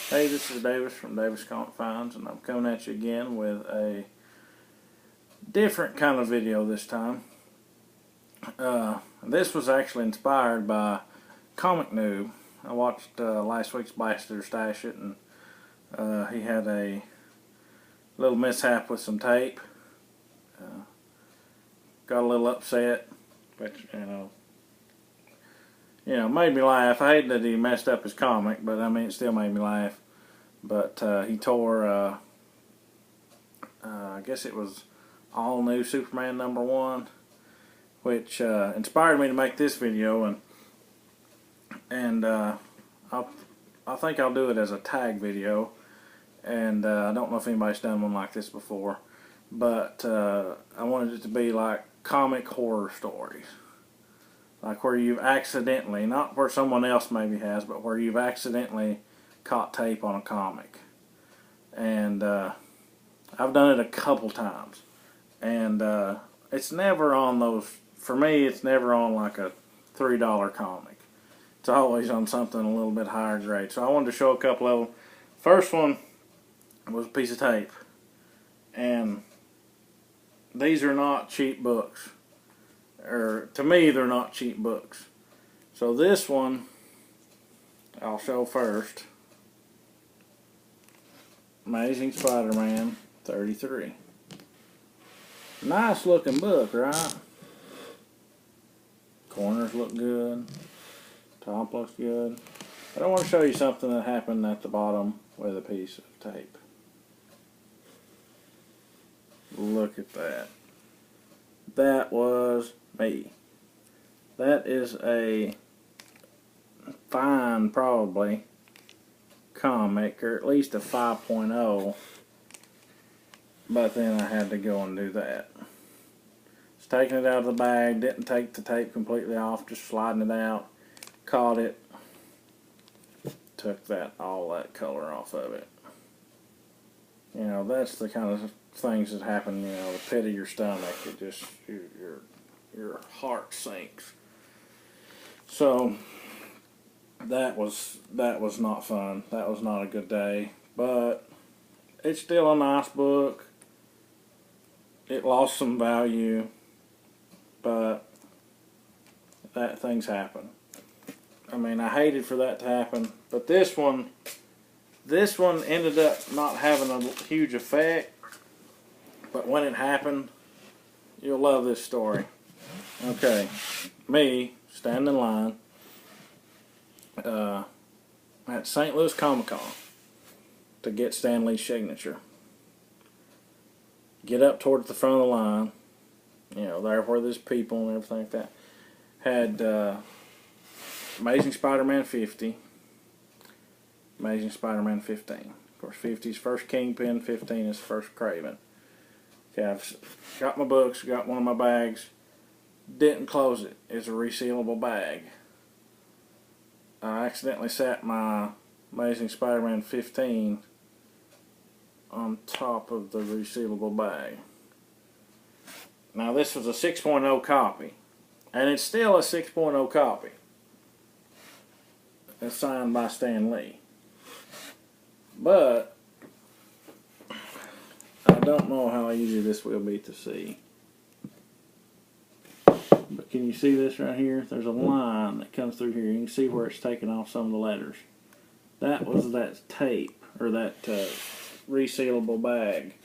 Hey, this is Davis from Davis Comic Finds, and I'm coming at you again with a different kind of video this time. This was actually inspired by Comic Newb. I watched last week's Blaster Stash It, and he had a little mishap with some tape. Got a little upset, but made me laugh. I hated that he messed up his comic, but I mean, it still made me laugh. But he tore, I guess it was All New Superman #1, which inspired me to make this video, and I think I'll do it as a tag video. And I don't know if anybody's done one like this before, but I wanted it to be like comic horror stories. Like where you've accidentally, not where someone else maybe has, but where you've accidentally caught tape on a comic. And I've done it a couple times. And it's never on those, for me, it's never on like a $3 comic. It's always on something a little bit higher grade. So I wanted to show a couple of them. First one was a piece of tape. And these are not cheap books. Or to me, they're not cheap books. So this one I'll show first. Amazing Spider-Man 33. Nice looking book, right? Corners look good. Top looks good. But I want to show you something that happened at the bottom with a piece of tape. Look at that. That was me. That is a fine, probably, comic, or at least a 5.0, but then I had to go and do that. Just taking it out of the bag, didn't take the tape completely off, just sliding it out, caught it, took all that color off of it. You know, that's the kind of things that happen, you know, the pit of your stomach, it just, your heart sinks. So that was not fun. That was not a good day. But it's still a nice book. It lost some value, but things happen. I mean, I hated for that to happen, but this one ended up not having a huge effect. But when it happened, you'll love this story. Okay, me standing in line at St. Louis Comic Con to get Stan Lee's signature. Get up towards the front of the line, you know, there where there's people and everything like that. Had Amazing Spider-Man 50, Amazing Spider-Man 15. Of course, 50 is first Kingpin, 15 is first Craven. Okay, I've got my books, got one of my bags, didn't close it. It's a resealable bag. I accidentally sat my Amazing Spider-Man 15 on top of the resealable bag. Now this was a 6.0 copy, and it's still a 6.0 copy. It's signed by Stan Lee. But I don't know how easy this will be to see. But can you see this right here? There's a line that comes through here. You can see where it's taken off some of the letters. That was that tape, or that resealable bag,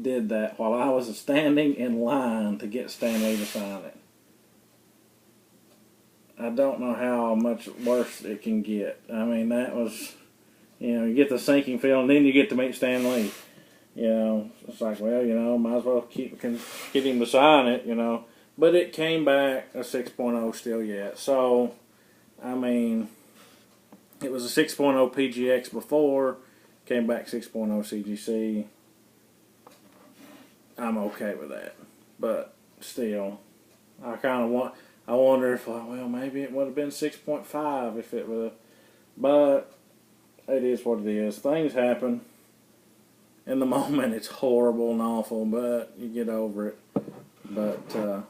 did that while I was standing in line to get Stan Lee to sign it. I don't know how much worse it can get. I mean, that was, you get the sinking feeling, then you get to meet Stan Lee. You know, it's like, well, might as well get him to sign it, But it came back a 6.0 still yet. So, I mean, it was a 6.0 PGX before, came back 6.0 CGC. I'm okay with that. But still, I wonder if, well, maybe it would have been 6.5 if it would have. But it is what it is. Things happen. In the moment, it's horrible and awful, but you get over it. But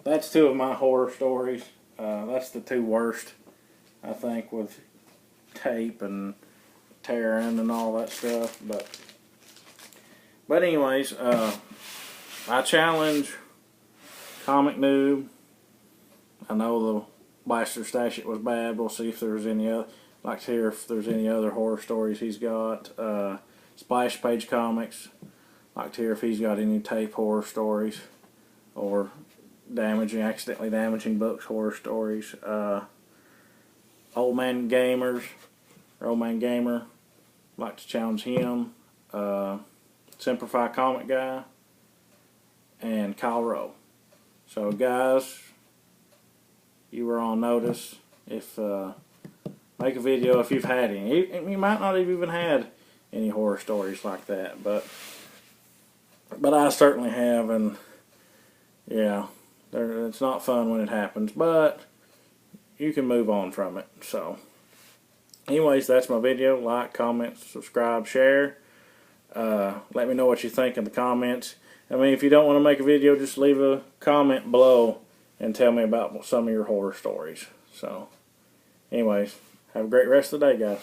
that's two of my horror stories. That's the two worst, I think, with tape and tearing and all that stuff. But anyways, I challenge Comic Newb. I know the Blaster Stash It was bad. We'll see if there's any other. I'd like to hear if there's any other horror stories he's got. Splash Page Comics. I'd like to hear if he's got any tape horror stories or accidentally damaging books horror stories. Old Man Gamer. I'd like to challenge him. SemperFi Comic Guy. And Kyle Rowe. So guys, you were on notice. If make a video if you've had any. You might not have even had any horror stories like that, but I certainly have, and yeah, it's not fun when it happens, but you can move on from it. So anyways, that's my video. Like, comment, subscribe, share. Let me know what you think in the comments. I mean, if you don't want to make a video, just leave a comment below and tell me about some of your horror stories. So anyways, have a great rest of the day, guys.